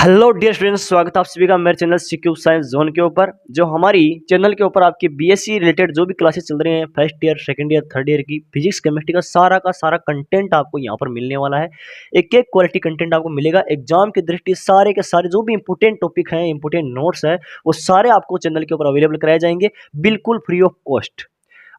Hello dear students, स्वागत है आप सभी का मेरे चैनल सीक्यू साइंस जोन के ऊपर। जो हमारी चैनल के ऊपर आपकी बीएससी रिलेटेड जो भी क्लासेस चल रही हैं, first year, second year, third year की फिजिक्स केमिस्ट्री का सारा कंटेंट आपको यहाँ पर मिलने वाला है। एक एक क्वालिटी कंटेंट आपको मिलेगा। एग्जाम की दृष्टि सारे के सारे जो भी इंपोर्टेंट टॉपिक हैं, इंपोर्टेंट नोट्स हैं, वो सारे आपको चैनल के ऊपर अवेलेबल कराए जाएंगे बिल्कुल फ्री ऑफ कॉस्ट।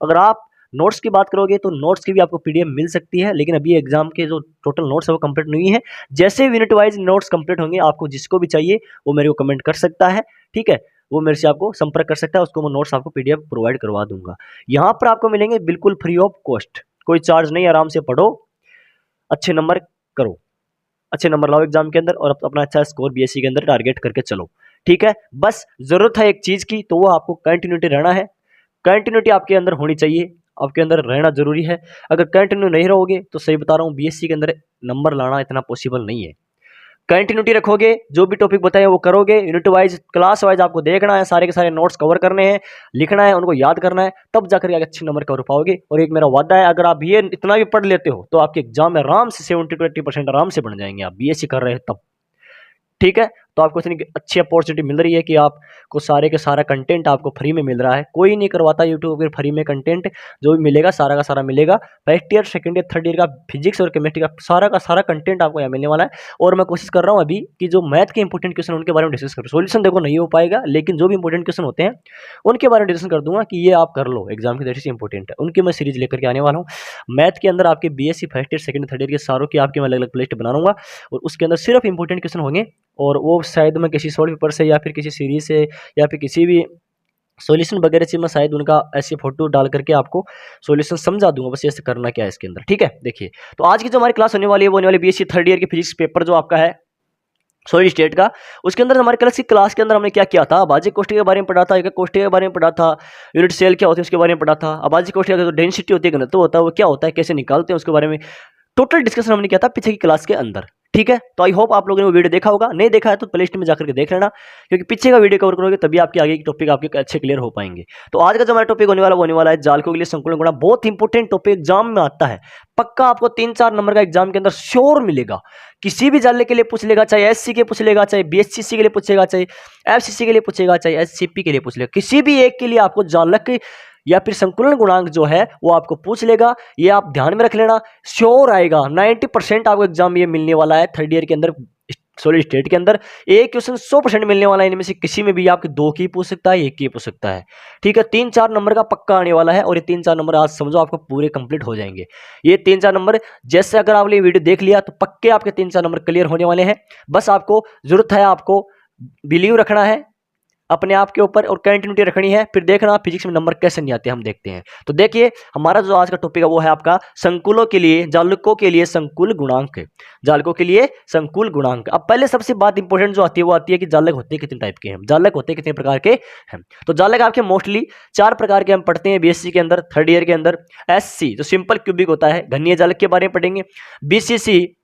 अगर आप नोट्स की बात करोगे तो नोट्स की भी आपको पीडीएफ मिल सकती है, लेकिन अभी एग्जाम के जो टोटल नोट्स है वो कंप्लीट नहीं है। जैसे यूनिट वाइज नोट्स कंप्लीट होंगे, आपको जिसको भी चाहिए वो मेरे को कमेंट कर सकता है, ठीक है। वो मेरे से आपको संपर्क कर सकता है, उसको मैं नोट्स आपको पीडीएफ प्रोवाइड करवा दूंगा। यहाँ पर आपको मिलेंगे बिल्कुल फ्री ऑफ कॉस्ट, कोई चार्ज नहीं। आराम से पढ़ो, अच्छे नंबर करो, अच्छे नंबर लाओ एग्जाम के अंदर और अपना अच्छा स्कोर बीएससी के अंदर टारगेट करके चलो, ठीक है। बस जरूरत है एक चीज की, तो वो आपको कंटिन्यूटी रहना है। कंटिन्यूटी आपके अंदर होनी चाहिए, आपके अंदर रहना जरूरी है। अगर कंटिन्यू नहीं रहोगे तो सही बता रहा हूँ, बीएससी के अंदर नंबर लाना इतना पॉसिबल नहीं है। कंटिन्यूटी रखोगे, जो भी टॉपिक बताए वो करोगे, यूनिट वाइज क्लास वाइज आपको देखना है, सारे के सारे नोट्स कवर करने हैं, लिखना है, उनको याद करना है, तब जाकर अच्छे नंबर कवर पाओगे। और एक मेरा वादा है, अगर आप ये इतना भी पढ़ लेते हो तो आपके एग्जाम में आराम से 70 to 80% आराम से बन जाएंगे, आप बीएससी कर रहे हैं तब, ठीक है। तो आपको इतनी अच्छी अपॉर्चुनिटी मिल रही है कि आपको सारे के सारा कंटेंट आपको फ्री में मिल रहा है। कोई नहीं करवाता यूट्यूब पर फ्री में कंटेंट, जो भी मिलेगा सारा का सारा मिलेगा। First year, second year, third year का फिजिक्स और केमिस्ट्री का सारा कंटेंट आपको यहाँ मिलने वाला है। और मैं कोशिश कर रहा हूँ अभी कि जो मैथ के इंपॉर्टेंट क्वेश्चन उनके बारे में डिस्कस करूँ। सोल्यूशन देखो नहीं हो पाएगा, लेकिन जो भी इंपॉर्टेंट क्वेश्चन होते हैं उनके बारे में डिस्कस कर दूंगा कि ये आप कर लो, एग्जाम की दृष्टि से इंपॉर्टेंट है। उनकी मैं सीरीज लेकर के आने वाला हूँ। मैथ के अंदर आपके BSc first year, second, third year के सारों की आपकी मैं अलग अलग प्लेलिस्ट बना लूंगा, और उसके अंदर सिर्फ इंपॉर्टेंट क्वेश्चन होंगे। और वो शायद मैं किसी शॉर्ट पेपर से या फिर किसी सीरीज से या फिर किसी भी सॉल्यूशन वगैरह से मैं शायद उनका ऐसी फोटो डाल करके आपको सॉल्यूशन समझा दूंगा। बस ऐसे करना क्या है इसके अंदर, ठीक है। देखिए, तो आज की जो हमारी क्लास होने वाली है वो होने वाली बीएससी थर्ड ईयर की फिजिक्स पेपर जो आपका है सॉलिड स्टेट का। उसके अंदर हमारे क्लास के अंदर हमने क्या किया था, अभाज्य कोष्ठक के बारे में पढ़ा था, एकक कोष्ठक के बारे में पढ़ा था, यूनिट सेल क्या होती है उसके बारे में पढ़ा था, अभाज्य कोष्ठक का जो डेंसिटी होती है, घनत्व होता है, वो क्या होता है, कैसे निकालते हैं, उसके बारे में टोटल डिस्कशन हमने किया था पीछे की क्लास के अंदर, ठीक है। तो आई होप आप लोगों ने वो वीडियो देखा होगा। नहीं देखा है तो प्लेलिस्ट में जाकर के देख लेना, क्योंकि पीछे का वीडियो कवर करोगे तभी आपके आगे की टॉपिक आपके अच्छे क्लियर हो पाएंगे। तो आज का जो हमारा टॉपिक होने वाला है जालकों के लिए संकुलन गुणा। बहुत इंपॉर्टेंट टॉपिक एग्जाम में आता है, पक्का आपको 3-4 नंबर का एग्जाम के अंदर श्योर मिलेगा। किसी भी जाले के लिए पूछ लेगा, चाहे एससी के पूछ लेगा, चाहे बीएचसीसी के लिए पूछेगा, चाहे एफसीसी के लिए पूछेगा, चाहे एससीपी के लिए पूछ लेगा, किसी भी एक के लिए आपको जालक या फिर संकुलन गुणांक जो है वो आपको पूछ लेगा। ये आप ध्यान में रख लेना, श्योर आएगा। 90% आपको एग्जाम ये मिलने वाला है थर्ड ईयर के अंदर, सॉलिड स्टेट के अंदर। एक क्वेश्चन 100% मिलने वाला है, इनमें से किसी में भी आपके 2 की पूछ सकता है, 1 की पूछ सकता है, ठीक है। 3-4 नंबर का पक्का आने वाला है, और ये 3-4 नंबर आज समझो आपको पूरे कंप्लीट हो जाएंगे। ये 3-4 नंबर जैसे अगर आपने वीडियो देख लिया तो पक्के आपके 3-4 नंबर क्लियर होने वाले हैं। बस आपको जरूरत है, आपको बिलीव रखना है अपने आप के ऊपर और कंटिन्यूटी रखनी है। फिर देखना फिजिक्स में नंबर कैसे नहीं आते, हम देखते हैं। तो देखिए, हमारा जो आज का टॉपिक है वो है आपका संकुलों के लिए, जालकों के लिए संकुल गुणांक। जालकों के लिए संकुल गुणांक। अब पहले सबसे बात इंपॉर्टेंट जो आती है वो आती है कि जालक होते कितने टाइप के हैं, जालक होते कितने प्रकार के हैं। तो जालक आपके मोस्टली 4 प्रकार के हम पढ़ते हैं बीएससी के अंदर, थर्ड ईयर के अंदर। एससी जो सिंपल क्यूबिक होता है, घनीय जालक के बारे में पढ़ेंगे। बीसीसी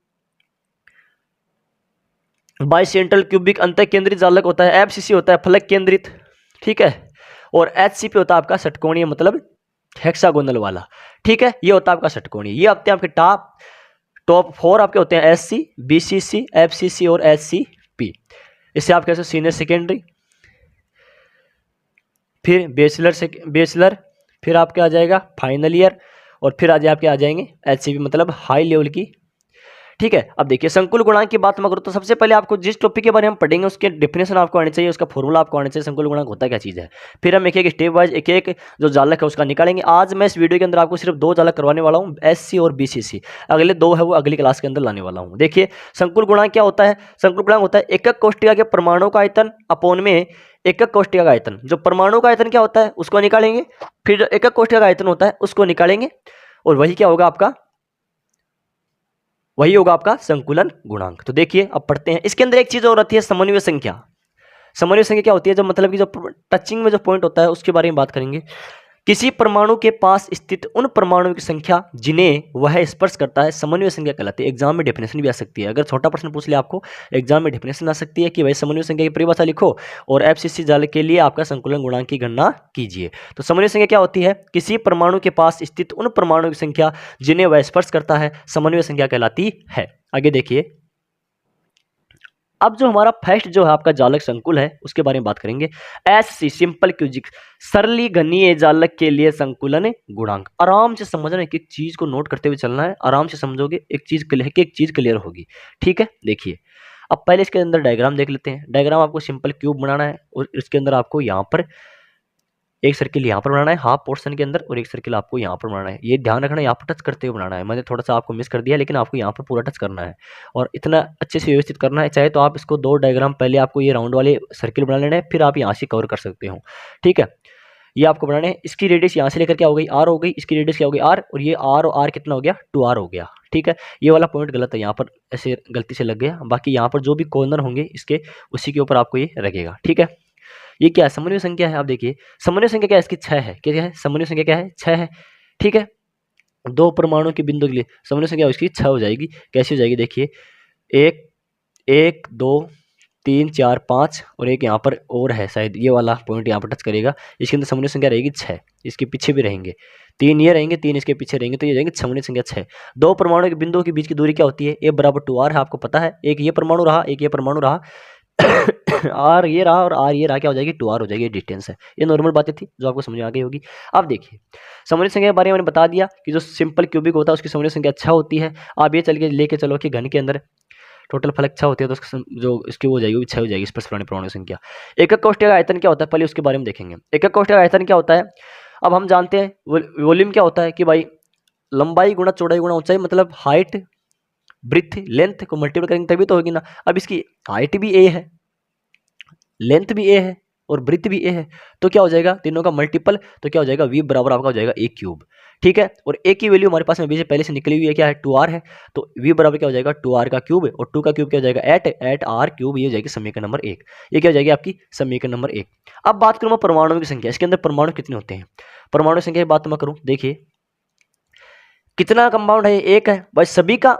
बाइसेंट्रल क्यूबिक अंतः केंद्रित जालक होता है। एफसीसी होता है फलक केंद्रित, ठीक है। और एचसीपी होता है आपका षटकोणीय, मतलब हेक्सागोनल वाला, ठीक है। ये होता है आपका षटकोणीय। ये होते हैं आपके टॉप 4 आपके होते हैं, एससी, बीसीसी, एफसीसी और एचसीपी। इससे आप कैसे सीनियर सेकेंडरी, फिर बैचलर, फिर आपके आ जाएगा फाइनल ईयर, और फिर आज आपके आ जाएंगे एचसीपी, मतलब हाई लेवल की, ठीक है। अब देखिए, संकुल गुणांक की बात मैं करूँ तो सबसे पहले आपको जिस टॉपिक के बारे में हम पढ़ेंगे उसके डेफिनेशन आपको आनी चाहिए, उसका फॉर्मूला आपको आना चाहिए, संकुल गुणांक होता क्या चीज़ है। फिर हम एक स्टेप वाइज एक जो जालक है उसका निकालेंगे। आज मैं इस वीडियो के अंदर आपको सिर्फ 2 जालक करवाने वाला हूँ, एससी और बीसीसी। अगले 2 है वो अगली क्लास के अंदर लाने वाला हूँ। देखिए, संकुल गुणांक क्या होता है। संकुल गुणांक होता है एकक कोष्ठिका के परमाणु का आयतन अपोन में एकक कोष्ठिका का आयतन। जो परमाणु का आयतन क्या होता है उसको निकालेंगे, फिर जो एकक कोष्ठिका का आयतन होता है उसको निकालेंगे, और वही क्या होगा आपका, वही होगा आपका संकुलन गुणांक। तो देखिए, अब पढ़ते हैं। इसके अंदर एक चीज और आती है, समन्वय संख्या। समन्वय संख्या क्या होती है, जो मतलब कि जो टचिंग में जो पॉइंट होता है उसके बारे में बात करेंगे। किसी परमाणु के पास स्थित उन परमाणुओं की संख्या जिन्हें वह स्पर्श करता है समन्वय संख्या कहलाती है। एग्जाम में डेफिनेशन भी आ सकती है, अगर छोटा प्रश्न पूछ ले आपको एग्जाम में डेफिनेशन आ सकती है कि भाई समन्वय संख्या की परिभाषा लिखो और एफसीसी जालक के लिए आपका संकुलन गुणांक की गणना कीजिए। तो समन्वय संख्या क्या होती है, किसी परमाणु के पास स्थित उन परमाणुओं की संख्या जिन्हें वह स्पर्श करता है समन्वय संख्या कहलाती है। आगे देखिए, अब जो हमारा फर्स्ट जो है आपका जालक संकुल है उसके बारे में बात करेंगे। एससी सिंपल क्यूजिक सरली घनीय जालक के लिए संकुलन गुणांक। आराम से समझना, एक एक चीज को नोट करते हुए चलना है, आराम से समझोगे एक चीज क्लियर, एक चीज क्लियर होगी। ठीक है, देखिए अब पहले इसके अंदर डायग्राम देख लेते हैं। डायग्राम आपको सिंपल क्यूब बनाना है और इसके अंदर आपको यहाँ पर एक सर्किल यहाँ पर बनाना है हाफ पोर्शन के अंदर, और एक सर्किल आपको यहाँ पर बनाना है। ये ध्यान रखना यहाँ पर टच करते हुए बनाना है, मैंने थोड़ा सा आपको मिस कर दिया, लेकिन आपको यहाँ पर पूरा टच करना है और इतना अच्छे से व्यवस्थित करना है। चाहे तो आप इसको दो डायग्राम पहले आपको ये राउंड वाले सर्किल बना लेना है, फिर आप यहाँ से कवर कर सकते हो। ठीक है, ये आपको बनाने हैं। इसकी रेडियस यहाँ से लेकर क्या हो गई, आर हो गई, इसकी रेडियस क्या हो गई, आर, और ये आर और आर कितना हो गया, 2r हो गया। ठीक है, ये वाला पॉइंट गलत है, यहाँ पर ऐसे गलती से लग गया, बाकी यहाँ पर जो भी कॉर्नर होंगे इसके उसी के ऊपर आपको ये रखेगा। ठीक है, ये क्या है, समन्वय संख्या है। आप देखिए समन्वय संख्या क्या है, इसकी 6 है। क्या है, समन्वय संख्या क्या है, 6 है। ठीक है, दो परमाणु के बिंदु के लिए समन्वय संख्या उसकी 6 हो जाएगी। कैसी हो जाएगी, देखिए 1 1 2 3 4 5 और एक यहाँ पर और है शायद, ये वाला पॉइंट यहाँ पर टच करेगा, इसके अंदर समन्वय संख्या रहेगी 6। इसके पीछे भी रहेंगे 3, ये रहेंगे 3 इसके पीछे रहेंगे, तो ये जाएंगे समन्वय संख्या 6। दो परमाणु के बिंदुओं के बीच की दूरी क्या होती है, ए बराबर 2r है, आपको पता है। एक ये परमाणु रहा, एक ये परमाणु रहा आर ये रहा और आर ये रहा, क्या हो जाएगी, 2r हो जाएगी। डिस्टेंस है, ये नॉर्मल बातें थी जो आपको समझ में आ गई होगी। अब देखिए समन्वय संख्या के बारे में मैंने बता दिया कि जो सिंपल क्यूबिक होता है उसकी समन्वय संख्या 6 होती है। आप ये चल के लेके चलो कि घन के अंदर टोटल फलक 6 होती है, तो जो इसकी वो हो जाएगी 6 हो जाएगी इस पर परमाणु संख्या। एकक कोष्ठक का आयतन क्या होता है, पहले उसके बारे में देखेंगे। एकक कोष्ठक का आयतन क्या होता है, अब हम जानते हैं वॉल्यूम क्या होता है कि भाई लंबाई गुणा चौड़ाई गुणा ऊंचाई, मतलब हाइट ब्रिथ लेंथ को मल्टीपल करेंगे तभी तो होगी ना। अब इसकी हाइट भी ए है, लेंथ भी ए है और ब्रिथ भी ए है, तो क्या हो जाएगा, तीनों का मल्टीपल, तो क्या हो जाएगा, v बराबर आपका हो जाएगा a क्यूब। ठीक है, और a की वैल्यू हमारे पास में अभी से पहले से निकली हुई है, क्या है, 2r है, तो v बराबर क्या हो जाएगा, 2r का क्यूब, और 2 का क्यूब क्या हो जाएगा, 8 r क्यूब। ये हो जाएगी समीकरण नंबर 1। ये क्या हो जाएगी आपकी समीकरण नंबर 1। अब बात करूँ मैं परमाणुओं की संख्या, इसके अंदर परमाणु कितने होते हैं, परमाणु संख्या की बात मैं करूँ, देखिए कितना कंपाउंड है, एक है भाई। सभी का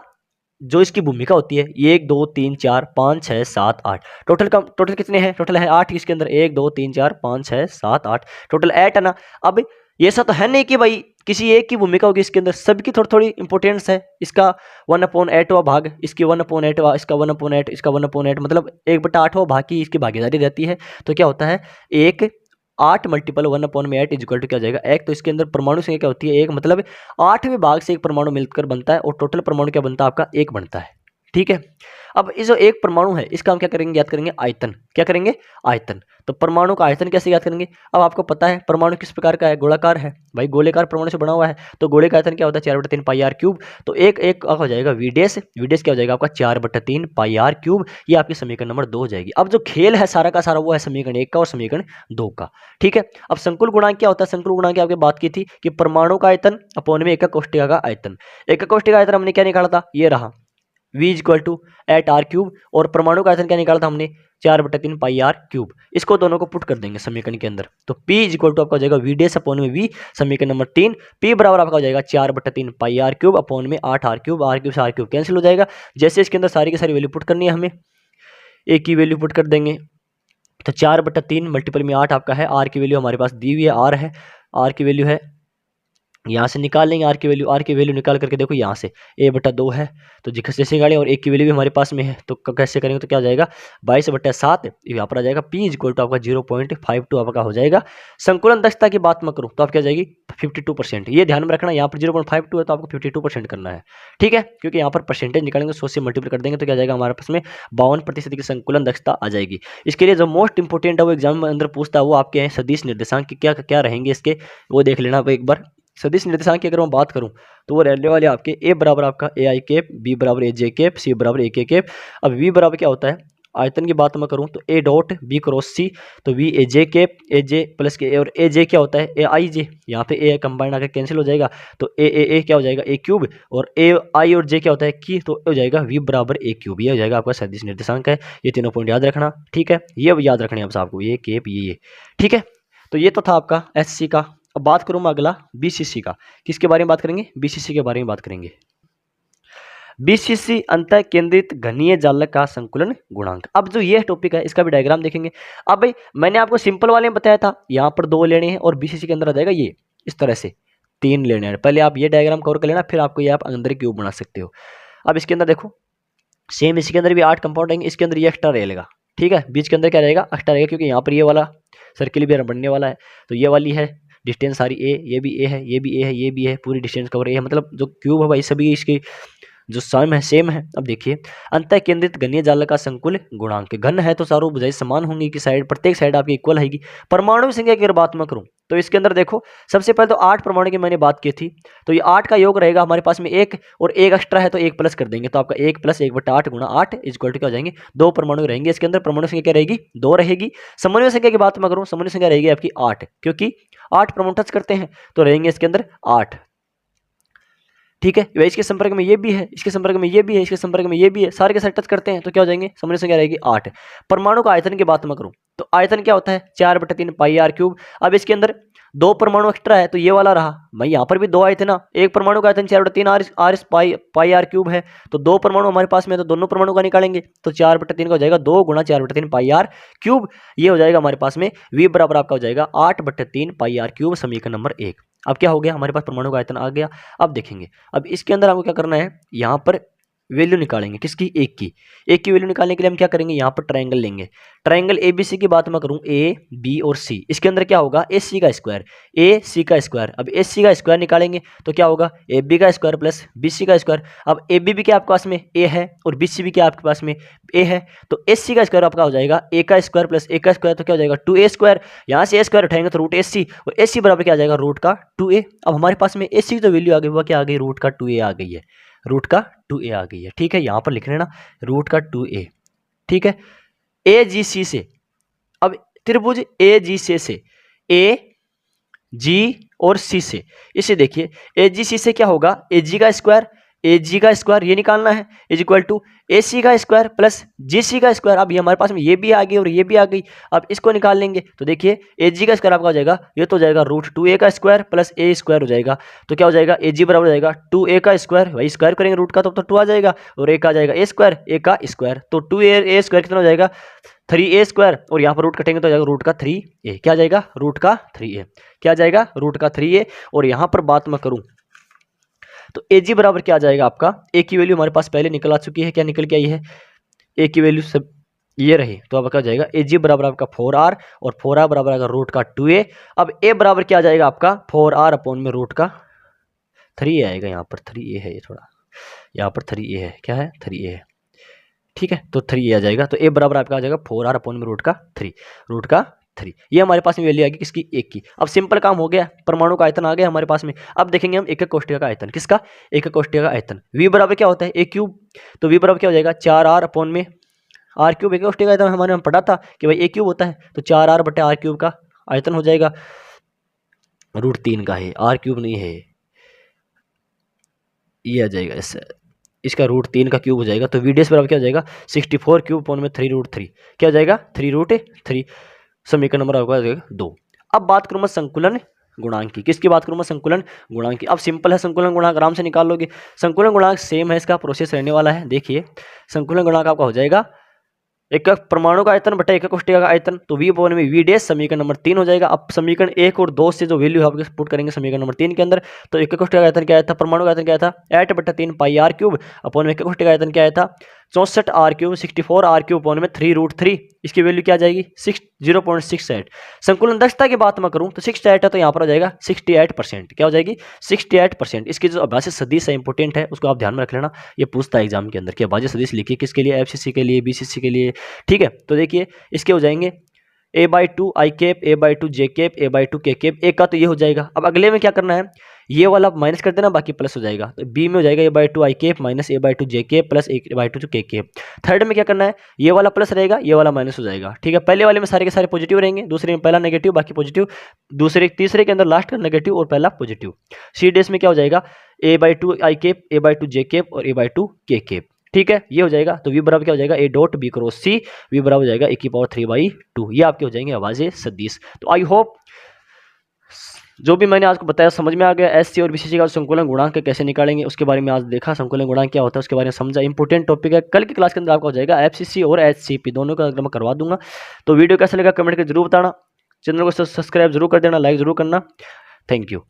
जो इसकी भूमिका होती है, 1 2 3 4 5 6 7 8, टोटल कितने हैं, टोटल है 8 इसके अंदर, 1 2 3 4 5 6 7 8, टोटल 8 है ना। अब ये ऐसा तो है नहीं कि भाई किसी एक की भूमिका होगी, इसके अंदर सबकी थोड़ी थोड़ी इंपॉर्टेंस है। इसका 1/8वां भाग, इसकी 1/8वां, इसका 1/8, इसका 1/8, मतलब 1/8वां भाग की इसकी भागीदारी रहती है। तो क्या होता है, 8 मल्टीपल 1/8 इज इक्वल टू क्या हो जाएगा, 1। तो इसके अंदर परमाणु संख्या क्या होती है, 1, मतलब 8वें भाग से एक परमाणु मिलकर बनता है, और टोटल परमाणु क्या बनता है आपका, 1 बनता है। ठीक है, अब इस जो एक परमाणु है इसका हम क्या करेंगे, याद करेंगे आयतन। क्या करेंगे, आयतन। तो परमाणु का आयतन कैसे याद करेंगे, अब आपको पता है परमाणु किस प्रकार का है, गोलाकार है भाई, गोलेकार परमाणु से बना हुआ है, तो गोले का आयतन क्या होता है, 4/3 पाई आर क्यूब। तो एक एक हो जाएगा वीडेस, वीडेस क्या हो जाएगा आपका 4/3 पाई आर क्यूब। ये आपकी समीकरण नंबर 2 हो जाएगी। अब जो खेल है सारा का सारा वो है समीकरण 1 का और समीकरण 2 का। ठीक है, अब संकुल गुणांक क्या होता है, संकुल गुणांक की आपने बात की थी कि परमाणु का आयतन अपॉन में एकक कोष्ठिका का आयतन। एकक कोष्ठिका आयतन हमने क्या निकाला था, ये रहा v equal to 8r cube, और परमाणु का आयतन क्या निकाला था हमने, 4/3 पाई आर क्यूब। इसको दोनों को पुट कर देंगे समीकरण के अंदर, तो p इक्वल टू आपका हो जाएगा v डेस अपॉन में v, समीकरण नंबर 3। p बराबर आपका हो जाएगा 4/3 पाई आर क्यूब अपॉन में 8r क्यूब, आर क्यूब से आर क्यूब कैंसिल हो जाएगा। जैसे इसके अंदर सारी की सारी वैल्यू पुट करनी है हमें, a की वैल्यू पुट कर देंगे, तो 4/3 मल्टीपल में 8 आपका है, आर की वैल्यू हमारे पास दी हुई है, आर है, आर की वैल्यू है, यहाँ से निकाल लेंगे आर की वैल्यू निकाल करके देखो यहाँ से a/2 है, तो जैसे निकालें, और एक की वैल्यू भी हमारे पास में है, तो कैसे करेंगे, तो क्या हो जाएगा 22/7, यहाँ पर आ जाएगा p इक्वल टू आपका 0.52 आपका हो जाएगा। संकुलन दक्षता की बात मैं करूँ तो आप क्या जाएगी 52%। ये ध्यान में रखना, यहाँ पर 0.52 है तो आपको 52% करना है। ठीक है, क्योंकि यहाँ पर परसेंटेज निकालेंगे 100 से मल्टीप्लाई कर देंगे तो क्या जाएगा हमारे पास में 52% की संकुलन दक्षता आ जाएगी। इसके लिए जो मोस्ट इंपोर्टेंट है वो एग्जाम में अंदर पूछता है, वो आपके हैं सदिश निर्देशांक की क्या क्या रहेंगे इसके, वो देख लेना एक बार। सदिश निर्देशांक की अगर मैं बात करूं तो वो रहने वाले आपके a बराबर आपका ए आई कैप, b बराबर ए जे कैप, c बराबर ए के कैप। अब v बराबर क्या होता है, आयतन की बात मैं करूं तो a dot b cross c, तो v ए जे कैप, ए जे प्लस के a, और ए जे क्या होता है ए आई जे, यहाँ पे a कंबाइंड आकर कैंसिल हो जाएगा, तो ए क्या हो जाएगा a क्यूब, और ए आई और जे क्या होता है की, तो हो जाएगा v बराबर a क्यूब। ये हो जाएगा आपका सदिश निर्देशांक है। ये तीनों पॉइंट याद रखना। ठीक है, ये याद रखने हैं आपको, ये कैप ये। ठीक है, तो ये तो था आपका एससी का। अब बात करूं मैं अगला बीसीसी का। किसके बारे में बात करेंगे, बीसीसी के बारे में बात करेंगे। बीसीसी अंतः केंद्रित घनीय जालक का संकुलन गुणांक। अब जो ये टॉपिक है इसका भी डायग्राम देखेंगे। अब भाई मैंने आपको सिंपल वाले में बताया था, यहाँ पर 2 लेने हैं और बीसीसी के अंदर आ जाएगा ये इस तरह से 3 लेने हैं। पहले आप ये डायग्राम कवर कर लेना, फिर आपको ये आप अंदर क्यूब बना सकते हो। अब इसके अंदर देखो सेम इसके अंदर भी 8 कंपाउंड आएंगे, इसके अंदर ये एक्स्ट्रा रहेगा, ठीक है। बीच के अंदर क्या रहेगा, एक्स्ट्रा रहेगा, क्योंकि यहाँ पर ये वाला सर्किल भी बनने वाला है। तो ये वाली है डिस्टेंस सारी ए, ये भी ए है, ये भी ए है, ये भी है, पूरी डिस्टेंस कवर ए है, मतलब जो क्यूब है भाई सभी इसकी जो सेम है। अब देखिए, अंतः केंद्रित घनीय जाल का संकुल गुणांक, घन है तो चारों भुजाएं समान होंगी कि साइड, प्रत्येक साइड आपकी इक्वल आएगी। परमाणु संख्या की अगर बात मैं करूं तो इसके अंदर देखो, सबसे पहले तो 8 परमाणु की मैंने बात की थी, तो ये 8 का योग रहेगा हमारे पास में 1, और 1 एक्स्ट्रा है तो 1 प्लस कर देंगे, तो आपका 1 + 1/8 गुणा 8 इक्वल टू क्या हो जाएंगे, 2 परमाणु रहेंगे। इसके अंदर परमाणु संख्या क्या रहेगी, 2 रहेगी। समन्वय संख्या की बात मैं करूं, समन्वय संख्या रहेगी आपकी 8, क्योंकि 8 परमाणु टच करते हैं तो रहेंगे इसके अंदर 8, ठीक है। वह इसके संपर्क में ये भी है, इसके संपर्क में ये भी है, इसके संपर्क में ये भी है, सारे के सारे टच करते हैं तो क्या हो जाएंगे, समन्वय संख्या रहेगी 8। परमाणु का आयतन की बात मैं करूं तो आयतन क्या होता है, 4/3 πr³। अब इसके अंदर 2 परमाणु एक्स्ट्रा है तो ये वाला रहा भाई, यहाँ पर भी 2 आए थे ना, एक परमाणु का आयतन 4/3 πr³ है, तो 2 परमाणु हमारे पास में, तो दोनों परमाणु का निकालेंगे तो 4/3 का हो जाएगा 2 × 4/3 πr³। ये हो जाएगा हमारे पास में v बराबर आपका हो जाएगा 8/3 πr³, समीकरण नंबर 1। अब क्या हो गया, हमारे पास परमाणु का आयतन आ गया। अब देखेंगे, अब इसके अंदर हमको क्या करना है, यहाँ पर वैल्यू निकालेंगे किसकी, एक की वैल्यू निकालने के लिए हम क्या करेंगे, यहाँ पर ट्रायंगल लेंगे। ट्रायंगल ABC की बात मैं करूँ, A, B और C, इसके अंदर क्या होगा, AC का स्क्वायर, AC का स्क्वायर। अब AC का स्क्वायर निकालेंगे तो क्या होगा, AB का स्क्वायर प्लस BC का स्क्वायर। अब AB भी क्या आपके पास में A है और BC भी क्या आपके पास में A है, तो AC का स्क्वायर आपका हो जाएगा A का स्क्वायर प्लस A का स्क्वायर, तो क्या हो जाएगा 2A स्क्वायर। यहाँ से A स्क्वायर उठाएंगे तो √AC, और AC बराबर क्या आ जाएगा, √2A। अब हमारे पास में AC की जो वैल्यू आ गई वो क्या आ गई, √2A आ गई है, √2A आ गई है, ठीक है। यहाँ पर लिख लेना √2A, ठीक है। AGC से, अब त्रिभुज AGC से AG और C से, इसे देखिए AGC से क्या होगा, AG का स्क्वायर ये निकालना है इज इक्वल टू AC का स्क्वायर प्लस GC का स्क्वायर। अब ये हमारे पास में ये भी आ गई और ये भी आ गई, अब इसको निकाल लेंगे तो देखिए AG का स्क्वायर आपका हो जाएगा, ये तो हो जाएगा √2A का स्क्वायर प्लस A स्क्वायर हो जाएगा, तो क्या हो जाएगा, AG बराबर हो जाएगा 2A का स्क्वायर, वही स्क्वायर करेंगे रूट का तो 2 आ जाएगा, और एक आ जाएगा A स्क्वायर, A का स्क्वायर, तो 2A स्क्वायर कितना हो जाएगा, 3A स्क्वायर, और यहाँ पर रूट कटेंगे तो आ जाएगा √3A, क्या आ जाएगा, √3A, क्या आ जाएगा, √3A। और यहाँ पर बात मैं करूँ तो AG बराबर क्या आ जाएगा आपका, A की वैल्यू हमारे पास पहले निकल आ चुकी है, क्या निकल के आई है, A की वैल्यू सब ये रही, तो अब क्या हो जाएगा, AG बराबर आपका 4R, और 4R बराबर आएगा √2A। अब A बराबर क्या आ जाएगा आपका 4R अपॉन में √3A आएगा, यहाँ पर 3A है, ये थोड़ा यहाँ पर 3A है, क्या है 3A है, ठीक है, तो 3A आ जाएगा, तो A बराबर आपका आ जाएगा 4R अपॉन में √3, ये हमारे पास में वैल्यू आएगी किसकी, एक की। अब सिंपल काम हो गया, परमाणु का आयतन आ गया हमारे पास में। अब देखेंगे हम एकक कोष्ठक का आयतन, किसका, एकक कोष्ठक का आयतन। V बराबर क्या होता है, A³, तो V बराबर क्या हो जाएगा 4R अपॉन में R³, एकक कोष्ठक का आयतन हमारे में पढ़ा था कि भाई A³ होता है, तो 4R/R³ का आयतन हो जाएगा, √3 का है, R³ नहीं है, ये आ जाएगा इसका √3 का क्यूब हो जाएगा, तो VDS बराबर क्या हो जाएगा 64³ अपॉन में 3√3, क्या हो जाएगा 3√3, समीकरण नंबर आपका आ जाएगा 2। अब बात करूँ मैं संकुलन गुणांक की, किसकी बात करूँ मैं, संकुलन गुणांक की। अब सिंपल है, संकुलन गुणांक आराम से निकाल लोगे, संकुलन गुणांक सेम है, इसका प्रोसेस रहने वाला है। देखिए संकुलन गुणांक आपका हो जाएगा एकक परमाणु का आयतन बटा एकक कोष्ठक का आयतन, तो V अपॉन में V डैश, समीकरण नंबर 3 हो जाएगा। अब समीकरण 1 और 2 से जो वैल्यू आप पुट करेंगे समीकरण नंबर 3 के अंदर, तो एकक कोष्ठक का आयतन क्या आया था, परमाणु का आयतन क्या था 8/3 πr³ अपॉन में एकक कोष्ठक का आयतन क्या आया था 64R³, 64R³ अपॉन में 3√3, इसकी वैल्यू क्या आ जाएगी 0.68। संकुलन दक्षता की बात मैं करूं तो 68 है, तो यहाँ पर हो जाएगा 68%, क्या हो जाएगी 68%। इसकी जो अभाज्य सदिश है इंपोर्टेंट है, उसको आप ध्यान में रख लेना, ये पूछता है एग्जाम के अंदर कि अभाज्य सदिश लिखिए किसके लिए, FCC के लिए, BCC के लिए, ठीक है। तो देखिए इसके हो जाएंगे A/2 I cap, A/2 J cap, A/2 K cap, एक का तो ये हो जाएगा। अब अगले में क्या करना है, ये वाला माइनस कर देना, बाकी प्लस हो जाएगा, तो बी में हो जाएगा A/2 I cap minus A/2 J cap plus A/2 K cap. Third में क्या करना है, ये वाला प्लस रहेगा, ये वाला माइनस हो जाएगा, ठीक है। पहले वाले में सारे के सारे पॉजिटिव रहेंगे, दूसरे में पहला नेगेटिव बाकी पॉजिटिव, तीसरे के अंदर लास्ट का नेगेटिव और पहला पॉजिटिव। सी डेस में क्या हो जाएगा A/2 I cap, A/2 J cap और A/2 K कैप, ठीक है, ये हो जाएगा। तो V बराबर क्या हो जाएगा A.B×C, V बराबर हो जाएगा A⁴/2, ये आपके हो जाएंगे अभाज्य सदिश। तो आई होप जो भी मैंने आपको बताया समझ में आ गया। SC और BCC का संकुलन गुणांक कैसे निकालेंगे उसके बारे में आज देखा, संकुलन गुणांक क्या होता है उसके बारे में समझा, इंपॉर्टेंट टॉपिक है। कल की क्लास के अंदर आपका हो जाएगा FCC और HCP दोनों का मैं करवा दूंगा। तो वीडियो कैसा लगा कमेंट करके जरूर बताना, चैनल को सब्सक्राइब जरूर कर देना, लाइक जरूर करना। Thank you.